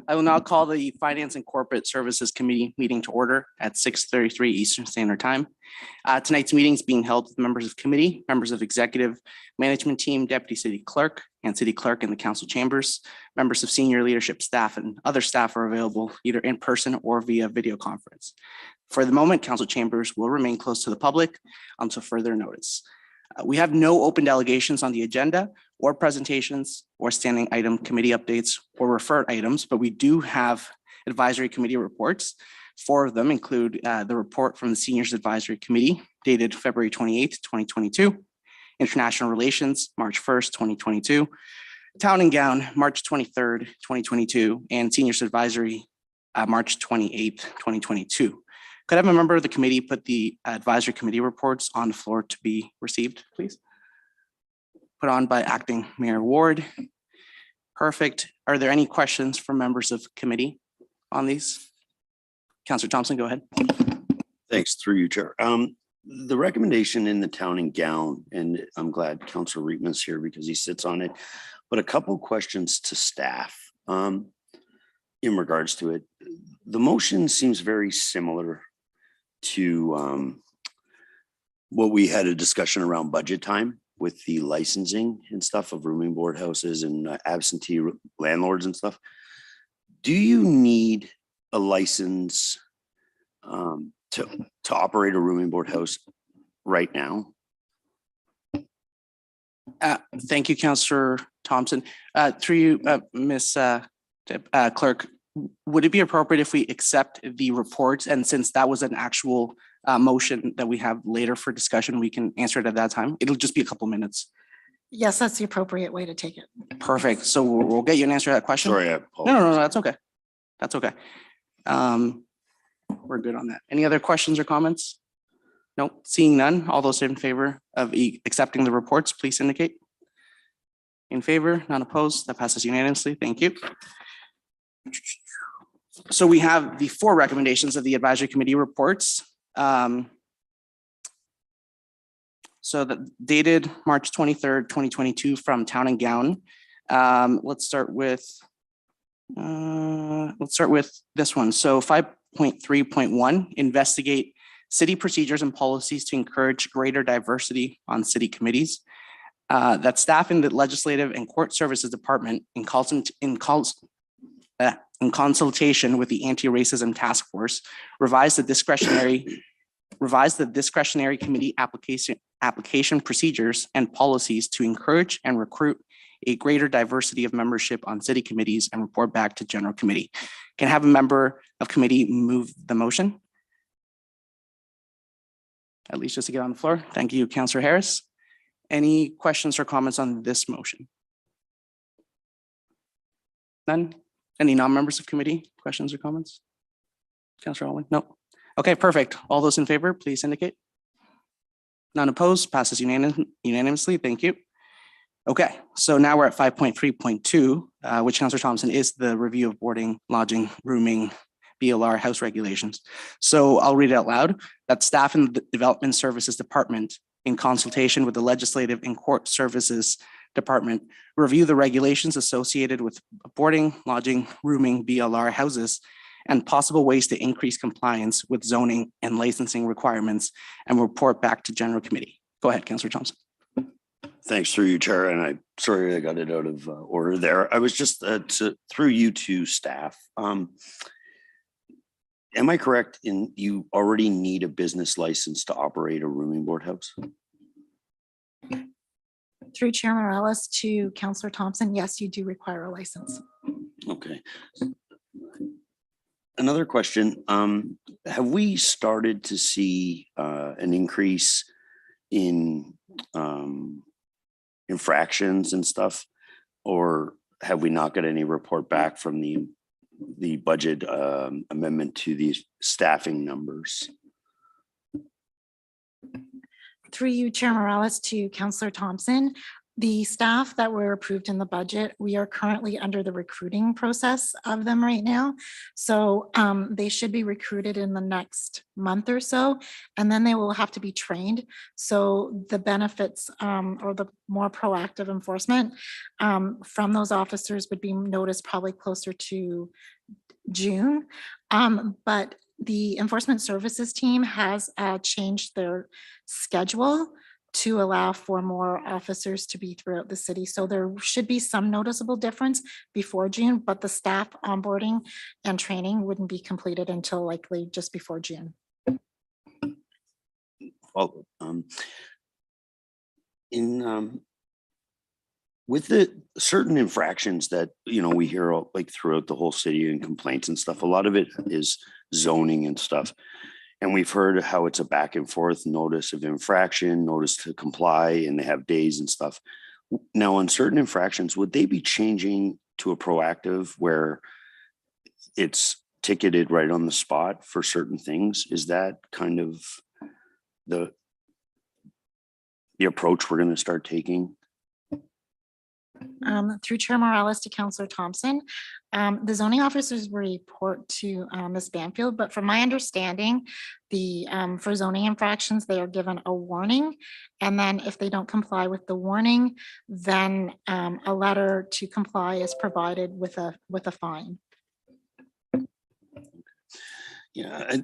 I will now call the Finance and Corporate Services Committee meeting to order at 6:33 Eastern Standard Time. Tonight's meeting is being held with members of committee, members of executive management team, deputy city clerk, and city clerk in the council chambers. Members of senior leadership staff and other staff are available either in person or via video conference. For the moment, council chambers will remain closed to the public until further notice. We have no open delegations on the agenda or presentations or standing item committee updates or referred items, but we do have advisory committee reports. 4 of them include the report from the Seniors Advisory Committee dated February 28th, 2022, International Relations, March 1st, 2022, Town and Gown, March 23rd, 2022, and Seniors Advisory, March 28th, 2022. Could I have a member of the committee put the advisory committee reports on the floor to be received, please? Put on by Acting Mayor Ward. Perfect. Are there any questions from members of committee on these? Councillor Thompson, go ahead. Thanks, through you, Chair. The recommendation in the Town and Gown, and I'm glad Councillor Reitman's here because he sits on it, but a couple questions to staff in regards to it. The motion seems very similar to what we had a discussion around budget time with the licensing and stuff of rooming board houses and absentee landlords and stuff. Do you need a license to operate a rooming board house right now? Thank you, Councillor Thompson. Through you, Ms. Clerk, would it be appropriate if we accept the reports? And since that was an actual motion that we have later for discussion, we can answer it at that time. It'll just be a couple minutes. Yes, that's the appropriate way to take it. Perfect. So we'll get you an answer to that question. Sorry, I apologize. No, that's okay. That's okay. We're good on that. Any other questions or comments? Nope. Seeing none, all those in favor of accepting the reports, please indicate. In favor, none opposed. That passes unanimously. Thank you. So we have the 4 recommendations of the advisory committee reports. So that dated March 23rd, 2022 from Town and Gown. Let's start with this one. So 5.3.1, investigate city procedures and policies to encourage greater diversity on city committees. That staff in the Legislative and Court Services Department in consultation with the Anti-Racism Task Force, revised the discretionary committee application procedures and policies to encourage and recruit a greater diversity of membership on city committees and report back to general committee. Can I have a member of committee move the motion? At least just to get on the floor. Thank you, Councillor Harris. Any questions or comments on this motion? None? Any non-members of committee, questions or comments? Councillor Alwyn? No. Okay, perfect. All those in favor, please indicate. None opposed, passes unanimously. Thank you. Okay, so now we're at 5.3.2, which, Councillor Thompson, is the review of boarding, lodging, rooming, BLR house regulations. So I'll read it out loud. That staff in the Development Services Department, in consultation with the Legislative and Court Services Department, review the regulations associated with boarding, lodging, rooming, BLR houses, and possible ways to increase compliance with zoning and licensing requirements, and report back to general committee. Go ahead, Councillor Thompson. Thanks, through you, Chair, and I'm sorry I got it out of order there. I was just through you to staff. Am I correct in you already need a business license to operate a rooming board house? Through Chair Morales to Councillor Thompson, yes, you do require a license. Okay. Another question, have we started to see an increase in infractions and stuff, or have we not got any report back from the budget amendment to these staffing numbers? Through you, Chair Morales to Councillor Thompson, The staff that were approved in the budget, we are currently under the recruiting process of them right now. So they should be recruited in the next month or so, and then they will have to be trained. So the benefits or the more proactive enforcement from those officers would be noticed probably closer to June. But the enforcement services team has changed their schedule to allow for more officers to be throughout the city. So there should be some noticeable difference before June, but the staff onboarding and training wouldn't be completed until likely just before June. Well, with the certain infractions that, we hear like throughout the whole city and complaints and stuff, a lot of it is zoning and stuff. And we've heard how it's a back and forth notice of infraction, notice to comply, and they have days and stuff. Now, on certain infractions, would they be changing to a proactive where it's ticketed right on the spot for certain things? Is that kind of the approach we're going to start taking? Through Chair Morales to Councillor Thompson, the zoning officers will report to Ms. Banfield, but from my understanding, for zoning infractions, they are given a warning. And then if they don't comply with the warning, then a letter to comply is provided with a fine. Yeah,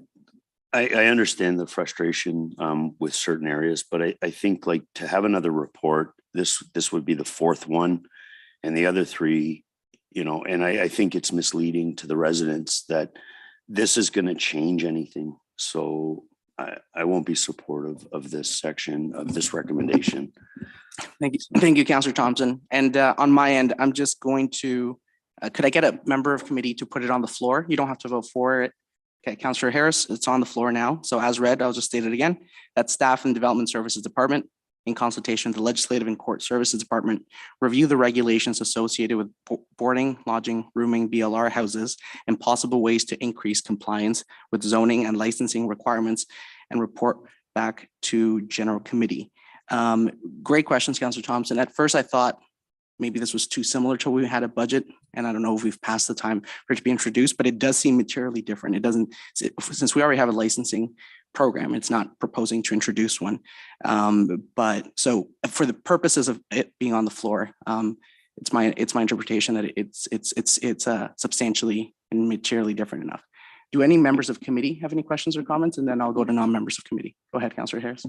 I understand the frustration with certain areas, but I think like to have another report, this would be the fourth one, and the other three, and I think it's misleading to the residents that this is going to change anything. So I won't be supportive of this section of this recommendation. Thank you, Councillor Thompson. And on my end, I'm just going to, could I get a member of committee to put it on the floor? You don't have to vote for it. Okay, Councillor Harris, it's on the floor now. So as read, I'll just state it again. That Staff and Development Services Department, in consultation with the Legislative and Court Services Department, review the regulations associated with boarding, lodging, rooming, BLR houses, and possible ways to increase compliance with zoning and licensing requirements, and report back to General Committee. Great questions, Councillor Thompson. At first, I thought maybe this was too similar to when we had a budget, and I don't know if we've passed the time for it to be introduced, but it does seem materially different. It doesn't, since we already have a licensing program, it's not proposing to introduce one. But so for the purposes of it being on the floor, it's my interpretation that it's substantially and materially different enough. Do any members of committee have any questions or comments? And then I'll go to non-members of committee. Go ahead, Councillor Harris.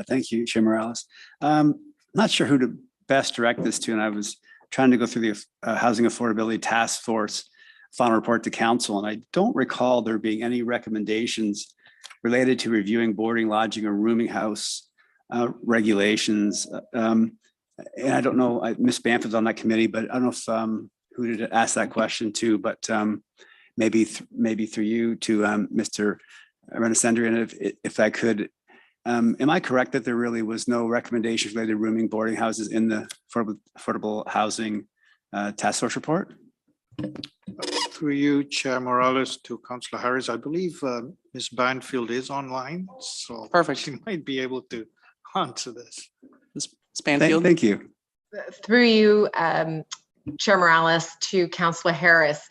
Thank you, Chair Morales. Not sure who to best direct this to, and I was trying to go through the Housing Affordability Task Force final report to council, and I don't recall there being any recommendations related to reviewing boarding, lodging, or rooming house regulations. And I don't know, Ms. Banfield's on that committee, but I don't know if who to ask that question to, but maybe through you to Mr. Renasendrian, if I could. Am I correct that there really was no recommendations related to rooming, boarding houses in the affordable housing task force report? Through you, Chair Morales, to Councillor Harris, I believe Ms. Banfield is online, so Perfect. she might be able to answer this. Ms. Banfield. Thank you. Through you, Chair Morales, to Councillor Harris.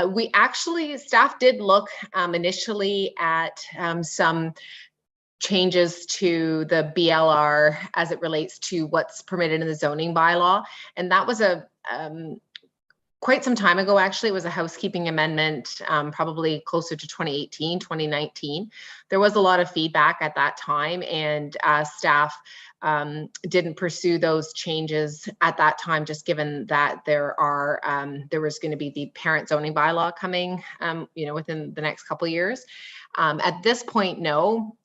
We actually, staff did look initially at some changes to the BLR as it relates to what's permitted in the zoning bylaw. And that was a quite some time ago, actually. It was a housekeeping amendment, probably closer to 2018, 2019. There was a lot of feedback at that time, and staff didn't pursue those changes at that time, just given that there was going to be the parent zoning bylaw coming, within the next couple of years. At this point, no,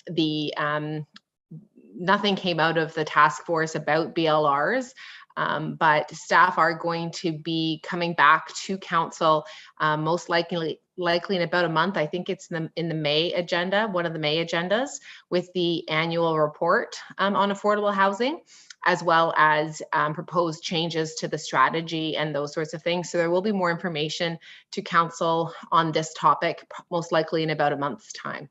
nothing came out of the task force about BLRs. But staff are going to be coming back to council most likely in about a month. I think it's in the May agenda, one of the May agendas, with the annual report on affordable housing, as well as proposed changes to the strategy and those sorts of things. So there will be more information to council on this topic, most likely in about a month's time.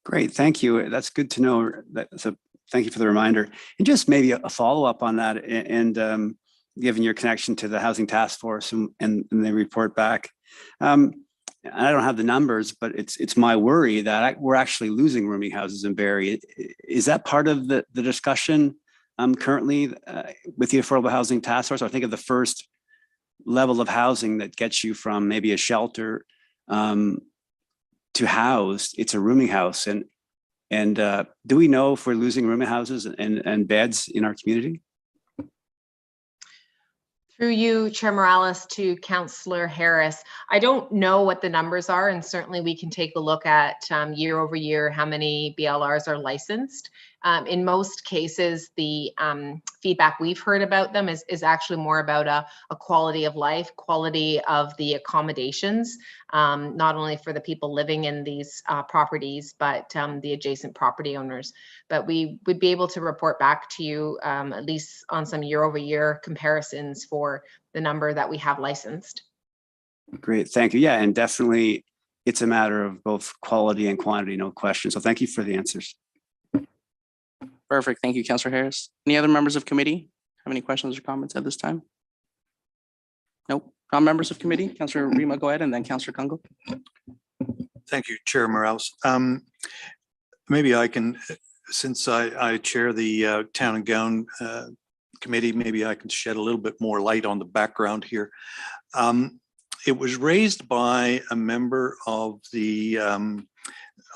Great, thank you. That's good to know. That's a Thank you for the reminder. And just maybe a follow-up on that and given your connection to the Housing Task Force and they report back. I don't have the numbers, but it's my worry that we're actually losing rooming houses in Barrie. Is that part of the discussion currently with the Affordable Housing Task Force? I think of the first level of housing that gets you from maybe a shelter to housed, it's a rooming house. And do we know if we're losing rooming houses and beds in our community? Through you, Chair Morales, to Councillor Harris. I don't know what the numbers are, and certainly we can take a look at year over year how many BLRs are licensed. In most cases, the feedback we've heard about them is actually more about a quality of life, quality of the accommodations, not only for the people living in these properties, but the adjacent property owners. But we would be able to report back to you at least on some year over year comparisons for the number that we have licensed. Great, thank you. Yeah, and definitely it's a matter of both quality and quantity, no question. So thank you for the answers. Perfect. Thank you, Councillor Harris. Any other members of committee have any questions or comments at this time? Nope. Non-members of committee, Councillor Rima, go ahead, and then Councillor Kungle. Thank you, Chair Morales. Maybe I can, since I chair the Town and Gown Committee, maybe I can shed a little bit more light on the background here. It was raised by a member of the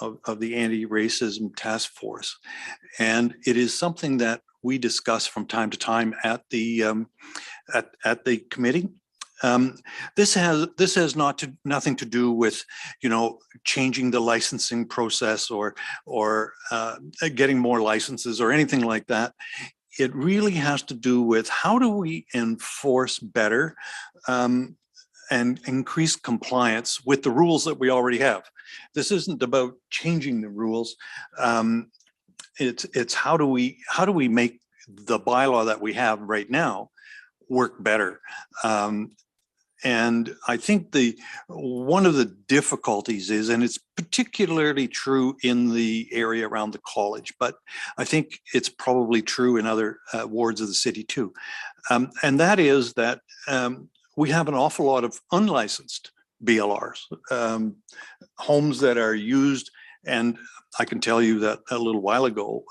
Anti-Racism Task Force, and it is something that we discuss from time to time at the committee. This has nothing to do with, you know, changing the licensing process or getting more licenses or anything like that. It really has to do with how do we enforce better and increase compliance with the rules that we already have. This isn't about changing the rules. It's how do we make the bylaw that we have right now work better? And I think one of the difficulties is, and it's particularly true in the area around the college, but I think it's probably true in other wards of the city too. And that is that we have an awful lot of unlicensed BLRs, homes that are used. And I can tell you that a little while ago,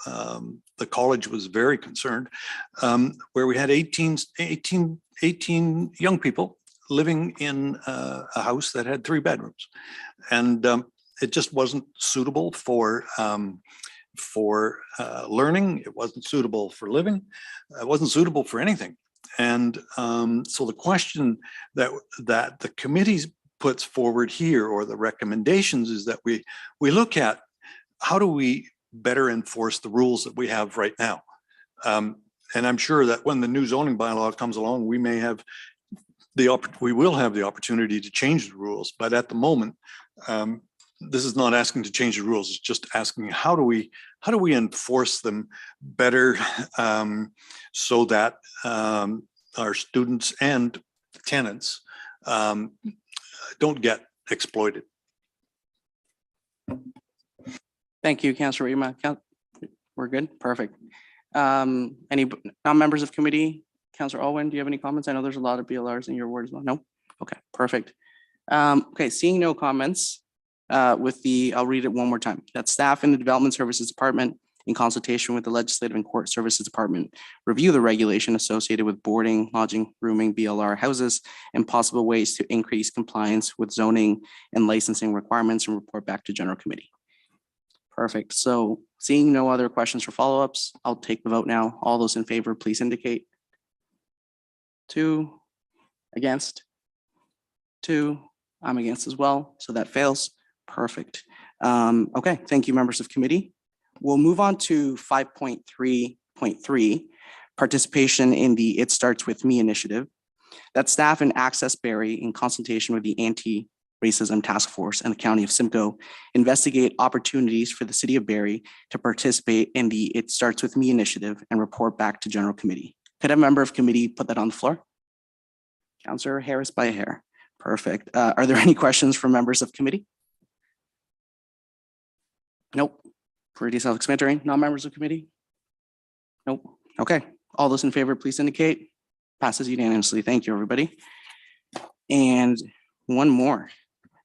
the college was very concerned, where we had 18 young people living in a house that had 3 bedrooms. And it just wasn't suitable for learning. It wasn't suitable for living. It wasn't suitable for anything. And so the question that the committee puts forward here, or the recommendations, is that we look at how do we better enforce the rules that we have right now. And I'm sure that when the new zoning bylaw comes along, we will have the opportunity to change the rules. But at the moment, this is not asking to change the rules. It's just asking how do we enforce them better, so that our students and tenants don't get exploited. Thank you, Councillor Rima. We're good. Perfect. Any non-members of committee? Councillor Alwyn, do you have any comments? I know there's a lot of BLRs in your ward as well. No? Okay, perfect. Okay, seeing no comments, I'll read it one more time. That staff in the Development Services Department, in consultation with the Legislative and Court Services Department, review the regulation associated with boarding, lodging, rooming BLR houses and possible ways to increase compliance with zoning and licensing requirements, and report back to General Committee. Perfect. So seeing no other questions or follow-ups, I'll take the vote now. All those in favor, please indicate. 2, against, 2, I'm against as well, so that fails. Perfect. Okay, thank you, members of committee. We'll move on to 5.3.3, participation in the It Starts With Me initiative. That staff in Access Barrie, in consultation with the Anti-Racism Task Force and the County of Simcoe, investigate opportunities for the City of Barrie to participate in the It Starts With Me initiative and report back to General Committee. Could a member of committee put that on the floor? Councillor Harris by a hair. Perfect. Are there any questions from members of committee? Nope. Pretty self-explanatory. Non-members of committee? Nope. Okay. All those in favor, please indicate. Passes unanimously. Thank you, everybody. And one more.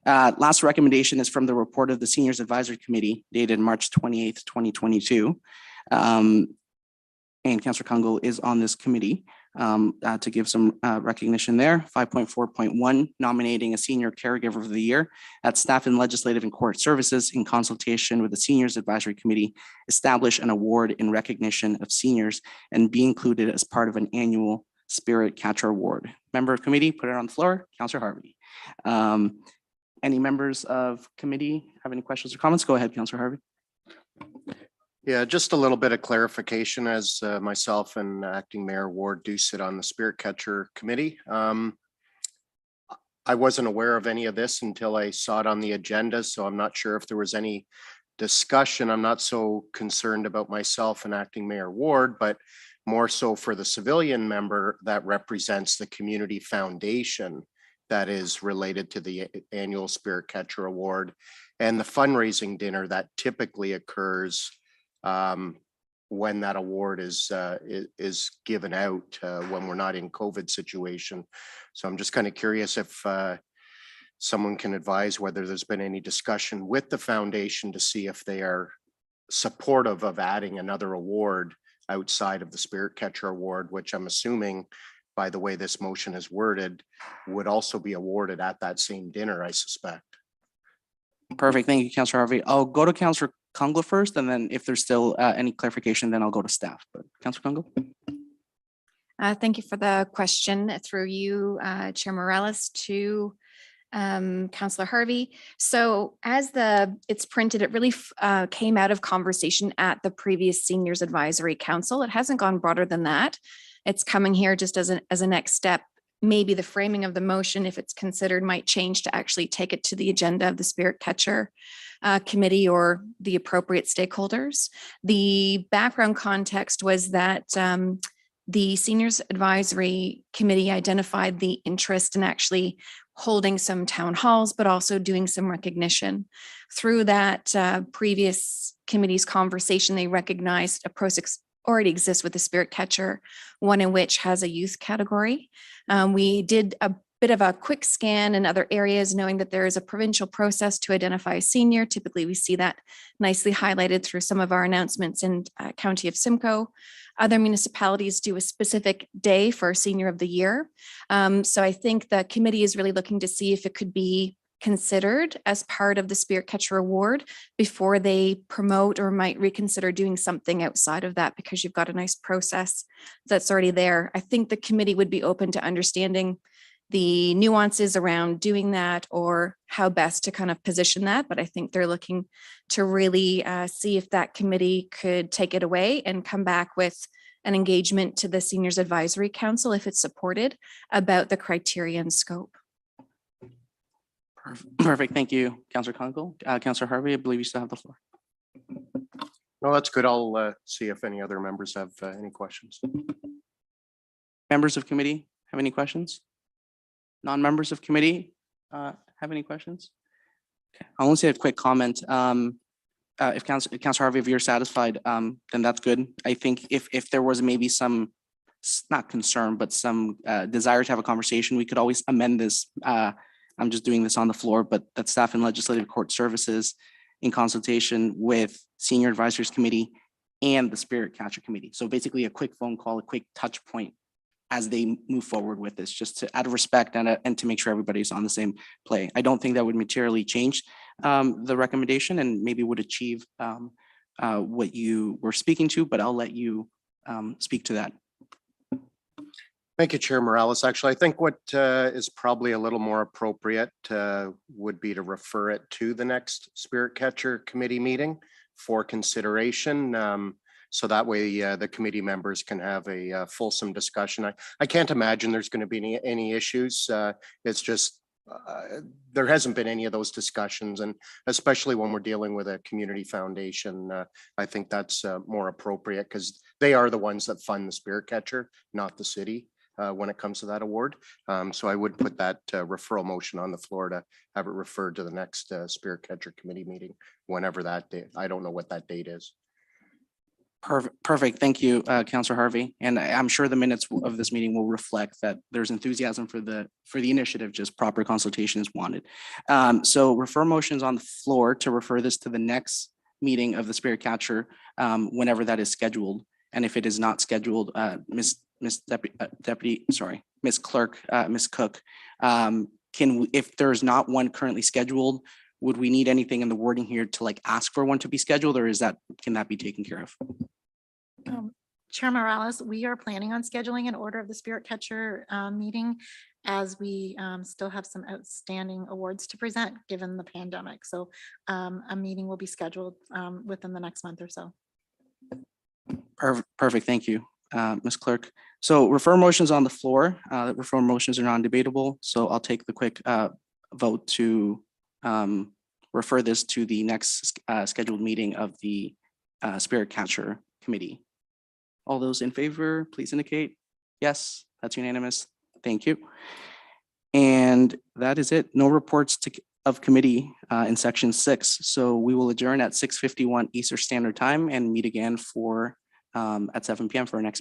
Last recommendation is from the report of the Seniors Advisory Committee dated March 28th, 2022. And Councillor Kungle is on this committee to give some recognition there. 5.4.1, nominating a senior caregiver of the year at Staff and Legislative and Court Services in consultation with the Seniors Advisory Committee, establish an award in recognition of seniors and be included as part of an annual Spirit Catcher Award. Member of committee, put it on the floor, Councillor Harvey. Any members of committee have any questions or comments? Go ahead, Councillor Harvey. Yeah, just a little bit of clarification as myself and Acting Mayor Ward do sit on the Spirit Catcher Committee. I wasn't aware of any of this until I saw it on the agenda, so I'm not sure if there was any discussion. I'm not so concerned about myself and Acting Mayor Ward, but more so for the civilian member that represents the community foundation that is related to the annual Spirit Catcher Award and the fundraising dinner that typically occurs when that award is given out when we're not in COVID situation. So I'm just kind of curious if someone can advise whether there's been any discussion with the foundation to see if they are supportive of adding another award outside of the Spirit Catcher Award, which I'm assuming by the way this motion is worded would also be awarded at that same dinner, I suspect. Perfect. Thank you, Councillor Harvey. I'll go to Councillor Kungle first, and then if there's still any clarification, then I'll go to staff. But Councillor Kungle. Thank you for the question through you, Chair Morales, to Councillor Harvey. So as it's printed, it really came out of conversation at the previous Seniors Advisory Council. It hasn't gone broader than that. It's coming here just as a next step. Maybe the framing of the motion, if it's considered, might change to actually take it to the agenda of the Spirit Catcher Committee or the appropriate stakeholders. The background context was that the Seniors Advisory Committee identified the interest in actually holding some town halls, but also doing some recognition. Through that previous committee's conversation, they recognized a process already exists with the Spirit Catcher, one in which has a youth category. We did a bit of a quick scan in other areas, knowing that there is a provincial process to identify a senior. Typically, we see that nicely highlighted through some of our announcements in County of Simcoe. Other municipalities do a specific day for Senior of the Year. So I think the committee is really looking to see if it could be considered as part of the Spirit Catcher Award before they promote or might reconsider doing something outside of that, because you've got a nice process that's already there. I think the committee would be open to understanding the nuances around doing that or how best to kind of position that. But I think they're looking to really see if that committee could take it away and come back with an engagement to the Seniors Advisory Council, if it's supported, about the criteria and scope. Perfect. Thank you, Councillor Kungle. Councillor Harvey, I believe you still have the floor. No, that's good. I'll see if any other members have any questions. Members of committee have any questions? Non-members of committee have any questions? Okay. I'll only say a quick comment. If Councillor Harvey, if you're satisfied, then that's good. I think if there was maybe some, not concern, but some desire to have a conversation, we could always amend this. I'm just doing this on the floor, but that Staff and Legislative Court Services in consultation with Senior Advisors Committee and the Spirit Catcher Committee. So basically a quick phone call, a quick touch point as they move forward with this, just to out of respect and to make sure everybody's on the same play. I don't think that would materially change the recommendation and maybe would achieve what you were speaking to, but I'll let you speak to that. Thank you, Chair Morales. Actually, I think what is probably a little more appropriate would be to refer it to the next Spirit Catcher Committee meeting for consideration. So that way the committee members can have a fulsome discussion. I can't imagine there's going to be any issues. It's just there hasn't been any of those discussions, and especially when we're dealing with a community foundation, I think that's more appropriate because they are the ones that fund the Spirit Catcher, not the city. When it comes to that award. So I would put that referral motion on the floor to have it referred to the next Spirit Catcher Committee meeting, whenever that date. I don't know what that date is. Perfect. Thank you, Counselor Harvey. And I'm sure the minutes of this meeting will reflect that there's enthusiasm for the initiative, just proper consultation is wanted. So refer motions on the floor to refer this to the next meeting of the Spirit Catcher, whenever that is scheduled. And if it is not scheduled, Ms. Clerk, Ms. Cook, if there's not one currently scheduled, would we need anything in the wording here to like ask for one to be scheduled, or can that be taken care of? Chair Morales, we are planning on scheduling an Order of the Spirit Catcher meeting as we still have some outstanding awards to present given the pandemic. So a meeting will be scheduled within the next month or so. Perfect. Thank you, Ms. Clerk. So refer motions on the floor. Refer motions are non-debatable. So I'll take the quick vote to refer this to the next scheduled meeting of the Spirit Catcher Committee. All those in favor, please indicate. Yes, that's unanimous. Thank you. And that is it. No reports of committee in section 6. So we will adjourn at 6:51 Eastern Standard Time and meet again at 7 p.m. for our next meeting.